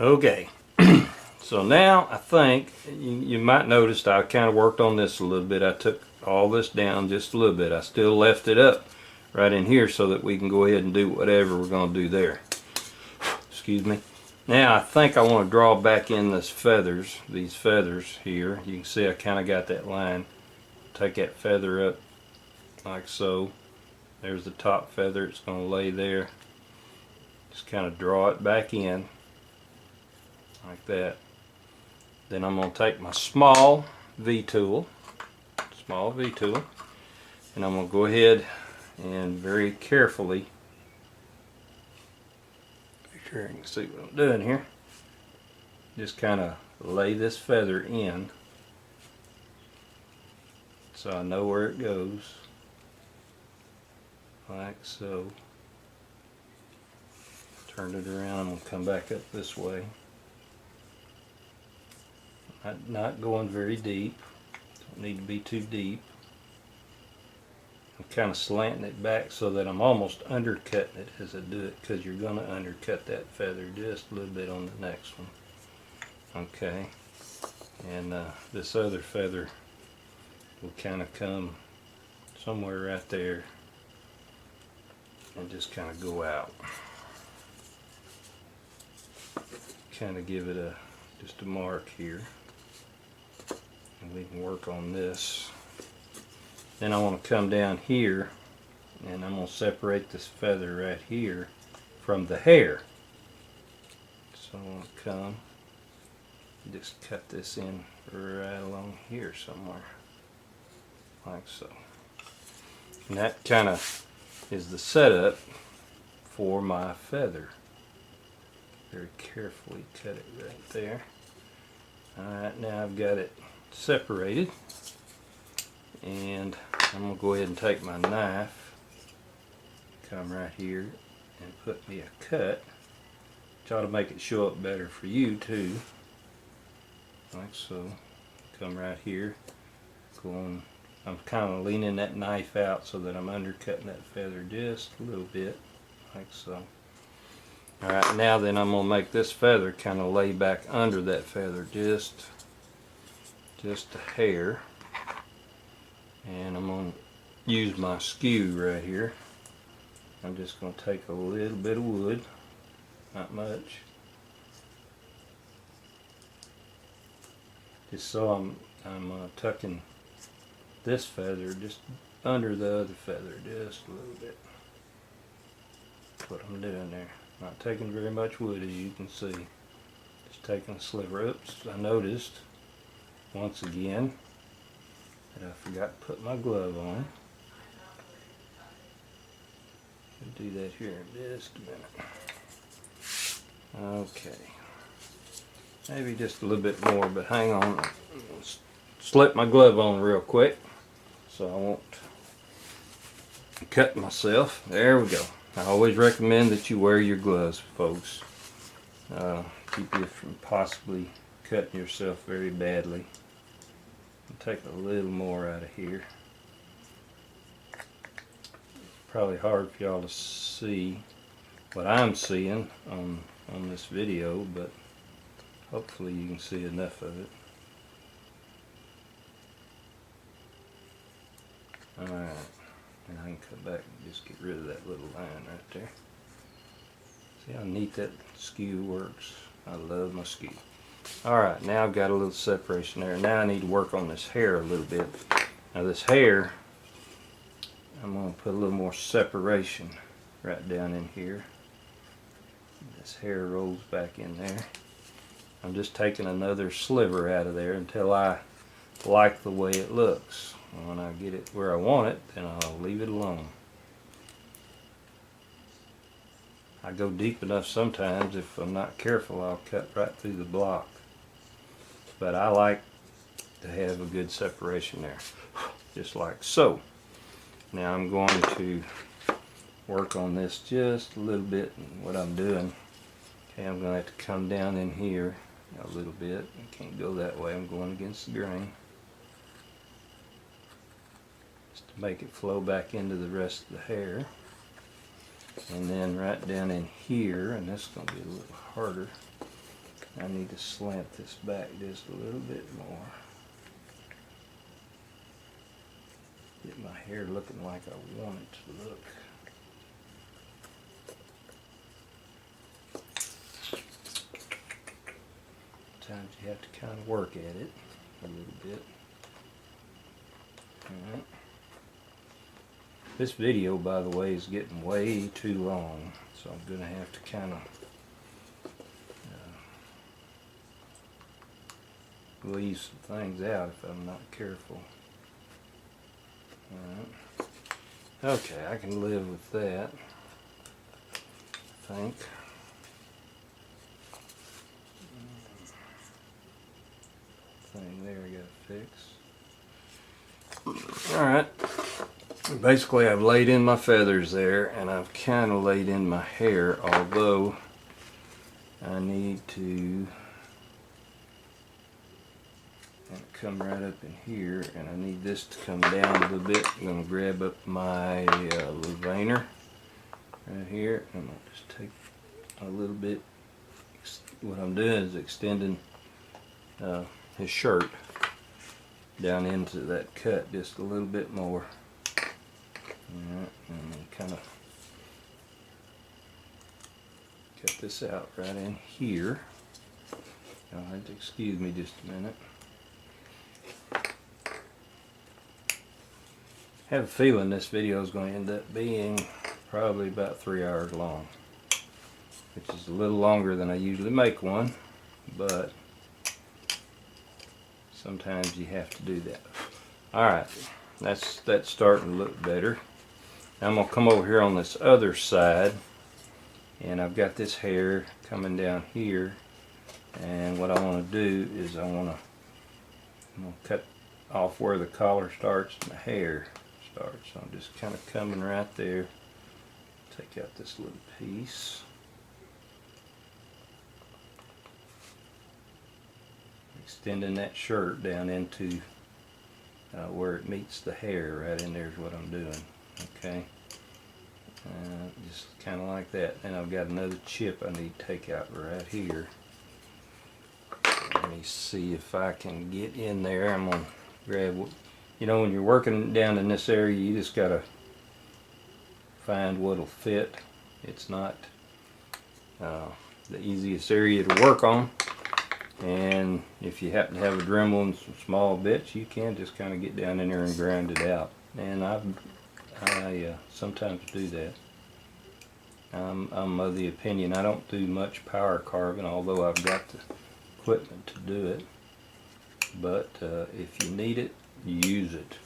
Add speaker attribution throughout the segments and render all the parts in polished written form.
Speaker 1: Okay, so now I think you might notice I kind of worked on this a little bit. I took all this down just a little bit. I still left it up right in here so that we can go ahead and do whatever we're going to do there. Excuse me. Now I think I want to draw back in these feathers here. You can see I kind of got that line. Take that feather up like so. There's the top feather. It's going to lay there. Just kind of draw it back in like that. Then I'm going to take my small V tool, and I'm going to go ahead and very carefully, make sure you can see what I'm doing here, just kind of lay this feather in so I know where it goes, like so. Turn it around. I'm going to come back up this way. Not going very deep. Don't need to be too deep. I'm kind of slanting it back so that I'm almost undercutting it as I do it, because you're going to undercut that feather just a little bit on the next one. Okay. And this other feather will kind of come somewhere right there and just kind of go out. Kind of give it just a mark here. And we can work on this. Then I want to come down here and I'm going to separate this feather right here from the hair. So I'm going to come and just cut this in right along here somewhere, like so. And that kind of is the setup for my feather. Very carefully cut it right there. Alright, now I've got it separated, and I'm going to go ahead and take my knife, come right here and put me a cut. Try to make it show up better for you too, like so. Come right here, going, I'm kind of leaning that knife out so that I'm undercutting that feather just a little bit, like so. Alright, now then I'm going to make this feather kind of lay back under that feather just a hair. And I'm going to use my skew right here. I'm just going to take a little bit of wood, not much. Just so I'm tucking this feather just under the other feather just a little bit. That's what I'm doing there. Not taking very much wood, as you can see. Just taking a sliver. Oops, I noticed once again that I forgot to put my glove on. I'll do that here in just a minute. Okay. Maybe just a little bit more, but hang on. Slip my glove on real quick so I won't cut myself. There we go. I always recommend that you wear your gloves, folks. Keep you from possibly cutting yourself very badly. I'll take a little more out of here. It's probably hard for y'all to see what I'm seeing on this video, but hopefully you can see enough of it. Alright. And I can come back and just get rid of that little line right there. See how neat that skew works? I love my skew. Alright, now I've got a little separation there. Now I need to work on this hair a little bit. Now this hair, I'm going to put a little more separation right down in here. This hair rolls back in there. I'm just taking another sliver out of there until I like the way it looks. When I get it where I want it, then I'll leave it alone. I go deep enough sometimes. If I'm not careful, I'll cut right through the block. But I like to have a good separation there, just like so. Now I'm going to work on this just a little bit. And what I'm doing, okay, I'm going to have to come down in here a little bit. I can't go that way. I'm going against the grain. To make it flow back into the rest of the hair. And then right down in here, and this is going to be a little harder, I need to slant this back just a little bit more. Get my hair looking like I want it to look. Sometimes you have to kind of work at it a little bit. Alright. This video, by the way, is getting way too long, so I'm going to have to kind of leave some things out if I'm not careful. Alright. Okay, I can live with that, I think. Thing there I gotta fix. Alright. Basically I've laid in my feathers there, and I've kind of laid in my hair, although I need to come right up in here, and I need this to come down a little bit. I'm going to grab up my veiner right here, and I'm going to just take a little bit. What I'm doing is extending his shirt down into that cut just a little bit more. Alright, and then kind of cut this out right in here. You'll have to excuse me just a minute. I have a feeling this video is going to end up being probably about 3 hours long, which is a little longer than I usually make one, but sometimes you have to do that. Alright, that's starting to look better. Now I'm going to come over here on this other side, and I've got this hair coming down here, and what I want to do is I'm going to cut off where the collar starts and the hair starts. So I'm just kind of coming right there. Take out this little piece. Extending that shirt down into where it meets the hair, right in there is what I'm doing. Okay, just kind of like that. And I've got another chip I need to take out right here. Let me see if I can get in there. I'm going to grab, you know, when you're working down in this area, you just got to find what'll fit. It's not the easiest area to work on. And if you happen to have a Dremel and some small bits, you can just kind of get down in there and grind it out. And I sometimes do that. I'm of the opinion I don't do much power carving, although I've got the equipment to do it. But if you need it, you use it.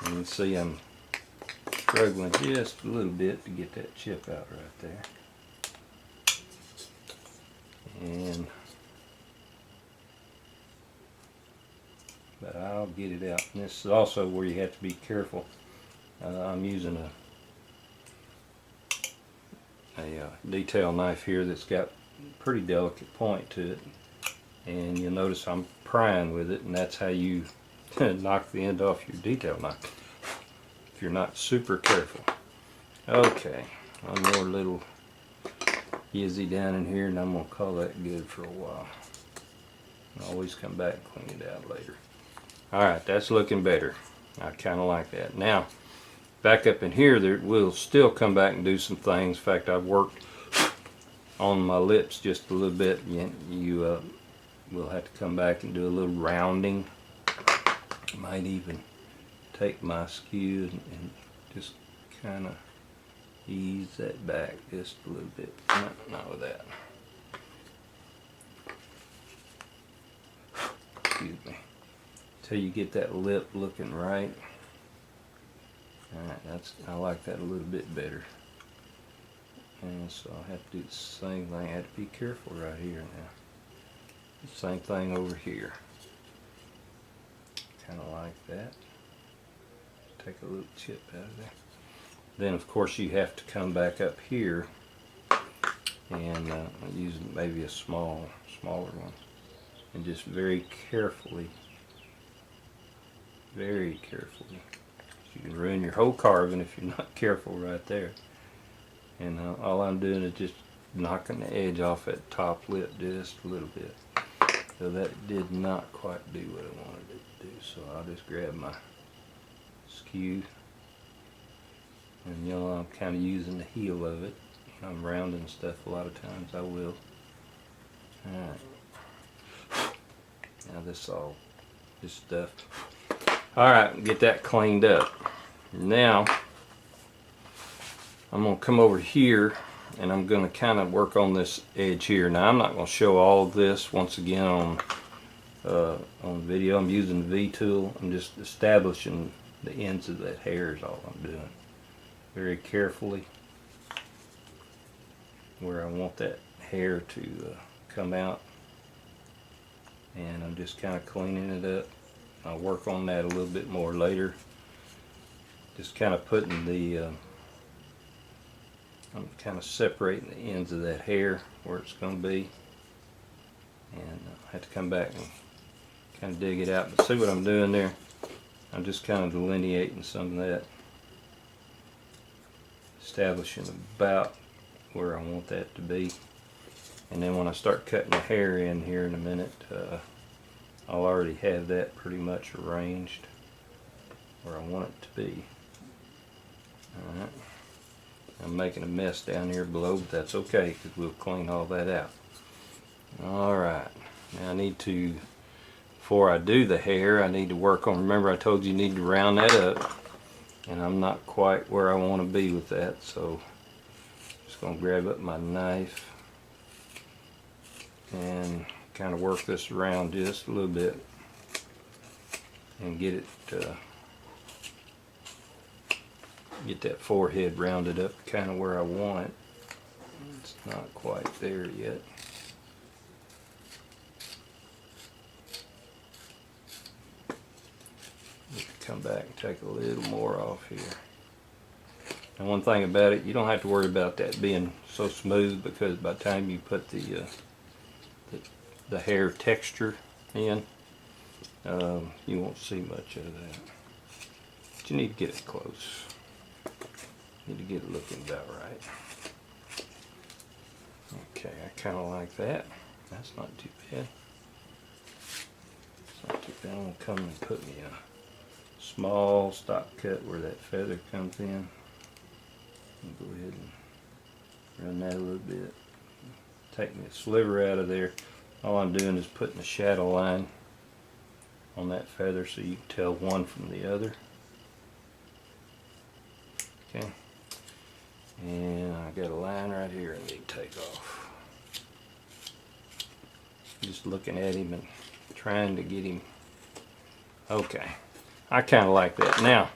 Speaker 1: You can see I'm struggling just a little bit to get that chip out right there. And but I'll get it out. And this is also where you have to be careful. I'm using a detail knife here that's got a pretty delicate point to it, and you'll notice I'm prying with it, and that's how you knock the end off your detail knife if you're not super careful. Okay, one more little izzy down in here, and I'm going to call that good for a while. I'll always come back and clean it out later. Alright, that's looking better. I kind of like that. Now, back up in here, there we'll still come back and do some things. In fact, I've worked on my lips just a little bit. You will have to come back and do a little rounding. Might even take my skew and just kind of ease that back just a little bit. Not with that. Excuse me. Till you get that lip looking right. Alright, I like that a little bit better. And so I'll have to do the same thing. I have to be careful right here now. Same thing over here. Kind of like that. Take a little chip out of there. Then of course you have to come back up here and use maybe a smaller one, and just very carefully. You can ruin your whole carving if you're not careful right there. And all I'm doing is just knocking the edge off that top lip just a little bit. So that did not quite do what I wanted it to do. So I'll just grab my skew, and you know, I'm kind of using the heel of it. I'm rounding stuff a lot of times. I will. Alright. Now this stuff. Alright, get that cleaned up. Now I'm going to come over here and I'm going to kind of work on this edge here. Now I'm not going to show all of this once again on video. I'm using the V tool. I'm just establishing the ends of that hair is all I'm doing. Very carefully where I want that hair to come out, and I'm just kind of cleaning it up. I'll work on that a little bit more later. Just kind of putting the I'm kind of separating the ends of that hair where it's going to be, and I have to come back and kind of dig it out. But see what I'm doing there? I'm just kind of delineating some of that, establishing about where I want that to be. And then when I start cutting the hair in here in a minute, I'll already have that pretty much arranged where I want it to be. Alright. I'm making a mess down here below, but that's okay because we'll clean all that out. Alright, now I need to, before I do the hair, I need to work on, remember I told you need to round that up, and I'm not quite where I want to be with that, so I'm just going to grab up my knife and kind of work this around just a little bit and get it get that forehead rounded up kind of where I want it. It's not quite there yet. Come back and take a little more off here. And one thing about it, you don't have to worry about that being so smooth, because by the time you put the hair texture in, you won't see much of that. But you need to get it close. You need to get it looking about right. Okay, I kind of like that. That's not too bad. It's not too bad. I'm going to come and put me a small stop cut where that feather comes in. Go ahead and run that a little bit. Take me a sliver out of there. All I'm doing is putting a shadow line on that feather so you can tell one from the other. Okay. And I got a line right here I need to take off. Just looking at him and trying to get him. Okay. I kind of like that. Now,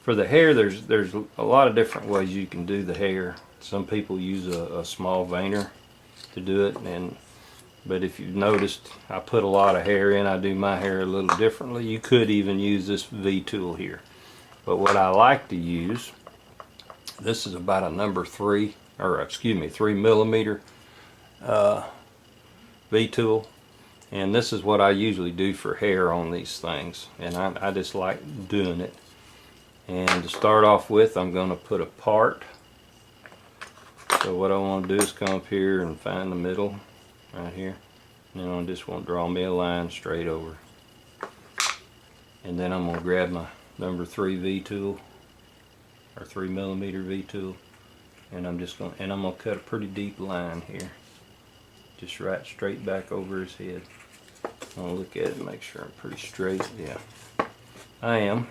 Speaker 1: for the hair, there's a lot of different ways you can do the hair. Some people use a small veiner to do it, but if you've noticed, I put a lot of hair in. I do my hair a little differently. You could even use this V tool here, but what I like to use, this is about a number 3 millimeter V tool, and this is what I usually do for hair on these things, and I just like doing it. And to start off with, I'm going to put a part. So what I want to do is come up here and find the middle right here, and then I just want to draw me a line straight over, and then I'm going to grab my number 3 V tool, or 3 millimeter V tool, and I'm going to cut a pretty deep line here, just right straight back over his head. I'm going to look at it and make sure I'm pretty straight. Yeah, I am.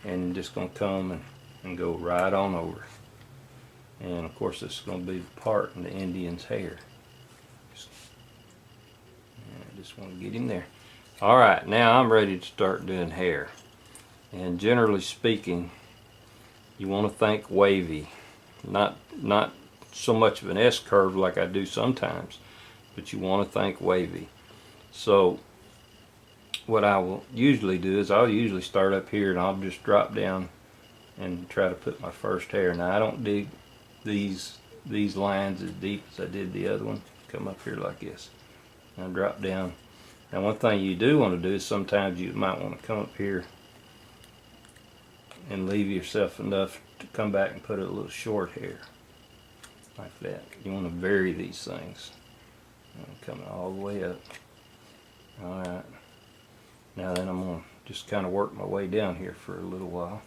Speaker 1: And just going to come and go right on over. And of course this is going to be the part in the Indian's hair. I just want to get him there. Alright, now I'm ready to start doing hair. And generally speaking, you want to think wavy. Not so much of an S curve like I do sometimes, but you want to think wavy. So what I will usually do is I'll usually start up here and I'll just drop down and try to put my first hair. Now I don't dig these lines as deep as I did the other one. Come up here like this and I drop down. Now one thing you do want to do is sometimes you might want to come up here and leave yourself enough to come back and put a little short hair. like that. You want to vary these things. Coming all the way up. Alright. Now then I'm going to just kind of work my way down here for a little while.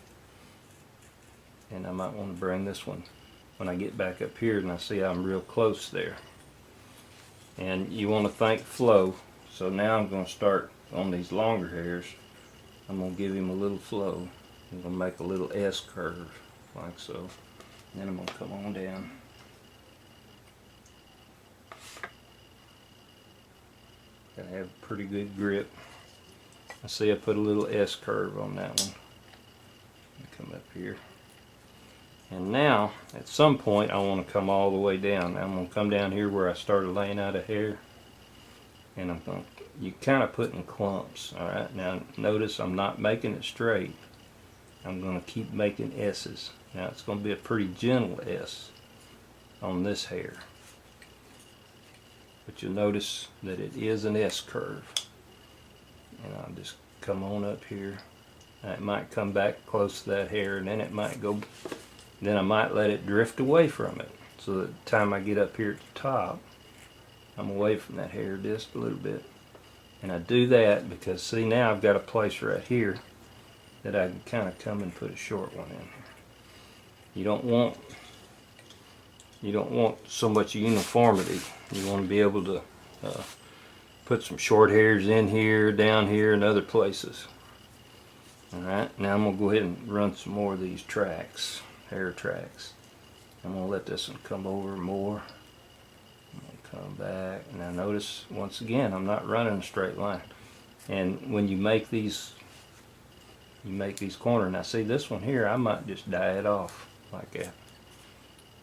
Speaker 1: And I might want to bring this one when I get back up here and I see I'm real close there. And you want to think flow. So now I'm going to start on these longer hairs. I'm going to give him a little flow. I'm going to make a little S curve like so. And then I'm going to come on down. Gotta have a pretty good grip. I see I put a little S curve on that one. Come up here. And now, at some point, I want to come all the way down. Now, I'm going to come down here where I started laying out a hair. And I'm going to, you kind of put in clumps. Alright, now notice I'm not making it straight. I'm going to keep making S's. Now, it's going to be a pretty gentle S on this hair. But you'll notice that it is an S curve. And I'll just come on up here. It might come back close to that hair, and then it might go, then I might let it drift away from it. So that the time I get up here at the top, I'm away from that hair just a little bit. And I do that because, see, now I've got a place right here that I can kind of come and put a short one in here. You don't want so much uniformity. You want to be able to put some short hairs in here, down here, and other places. Alright, now I'm going to go ahead and run some more of these tracks, hair tracks. I'm going to let this one come over more. I'm going to come back. Now notice, once again, I'm not running a straight line. And when you make these corners, now see this one here, I might just dye it off like that.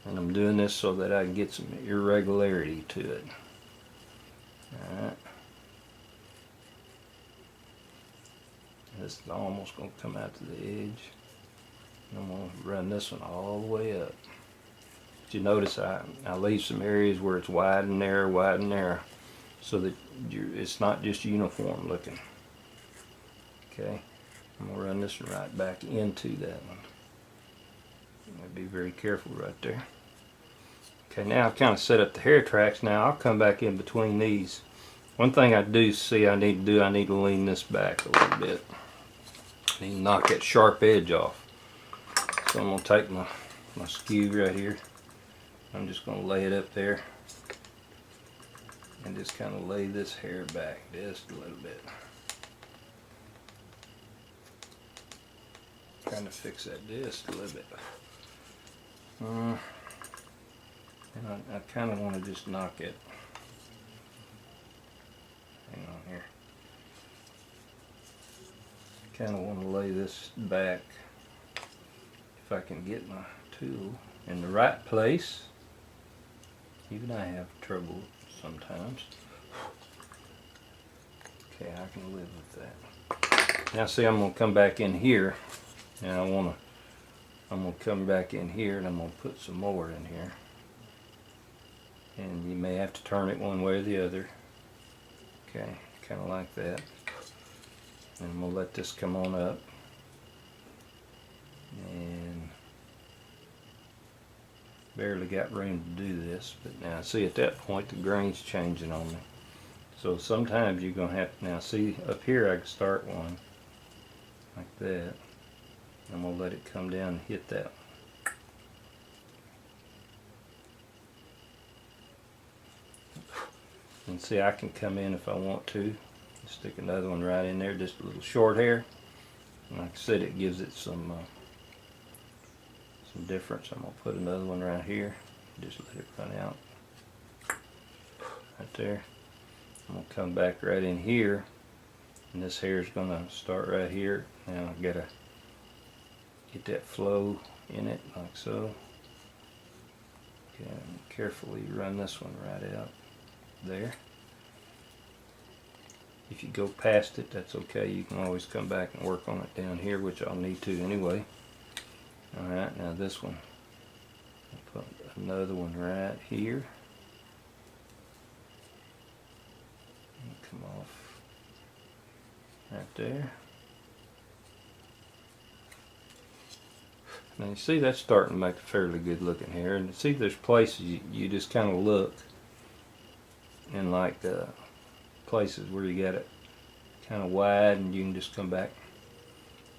Speaker 1: And I'm doing this so that I can get some irregularity to it. Alright. This is almost going to come out to the edge. And I'm going to run this one all the way up. But you notice I leave some areas where it's wide and narrow, so that it's not just uniform looking. Okay, I'm going to run this one right back into that one. Be very careful right there. Okay, now I've kind of set up the hair tracks. Now I'll come back in between these. One thing I do see I need to lean this back a little bit. I need to knock that sharp edge off. So I'm going to take my skew right here. I'm just going to lay it up there and just kind of lay this hair back just a little bit. Trying to fix that just a little bit. And I kind of want to just knock it. Hang on here. Kind of want to lay this back. If I can get my tool in the right place. Even I have trouble sometimes. Okay, I can live with that. Now see, I'm going to come back in here, and I'm going to come back in here, and I'm going to put some more in here. And you may have to turn it one way or the other. Okay, kind of like that. And I'm going to let this come on up. And barely got room to do this, but now see, at that point the grain's changing on me. So sometimes you're going to have to, now see up here I can start one like that. I'm going to let it come down and hit that one. And see, I can come in if I want to. Stick another one right in there, just a little short hair. And like I said, it gives it some difference. I'm going to put another one right here. Just let it run out. Right there. I'm going to come back right in here. And this hair is going to start right here. Now I've got to get that flow in it like so. Okay, and carefully run this one right out there. If you go past it, that's okay. You can always come back and work on it down here, which I'll need to anyway. Alright, now this one. I'll put another one right here. And come off right there. Now you see that's starting to make a fairly good looking hair, and see there's places you just kind of look, and like places where you got it kind of wide, and you can just come back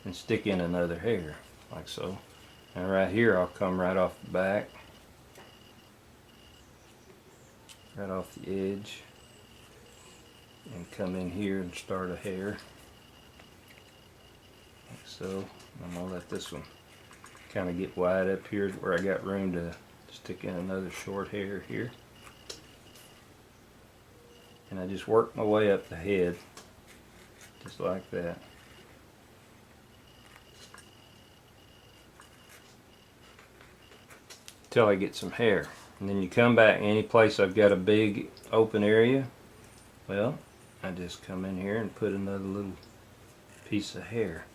Speaker 1: and stick in another hair like so. And right here I'll come right off the back, right off the edge, and come in here and start a hair like so. I'm going to let this one kind of get wide up here where I got room to stick in another short hair here. And I just work my way up the head just like that. Till I get some hair. And then you come back any place I've got a big open area, well, I just come in here and put another little piece of hair.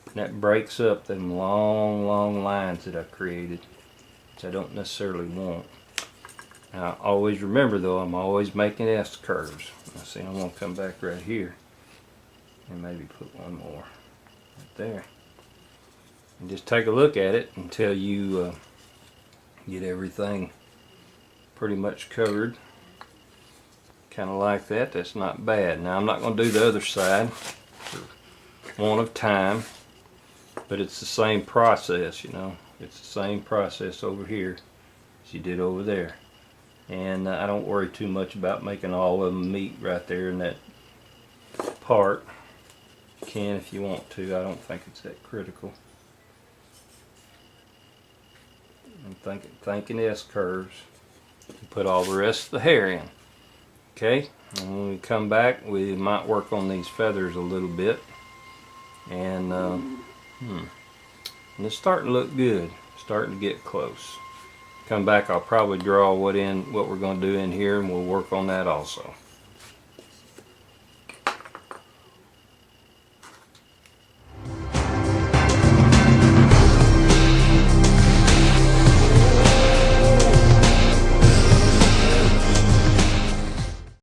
Speaker 1: And that breaks up them long lines that I created, which I don't necessarily want. Now always remember though, I'm always making S curves. Now see, I'm going to come back right here and maybe put one more right there. And just take a look at it until you get everything pretty much covered. Kind of like that. That's not bad. Now I'm not going to do the other side for want of time, but it's the same process, you know. It's the same process over here as you did over there. And I don't worry too much about making all of them meet right there in that part. You can if you want to. I don't think it's that critical. I'm thinking S curves. Put all the rest of the hair in. Okay, and when we come back, we might work on these feathers a little bit. And it's starting to look good. Starting to get close. Come back, I'll probably draw what we're going to do in here, and we'll work on that also.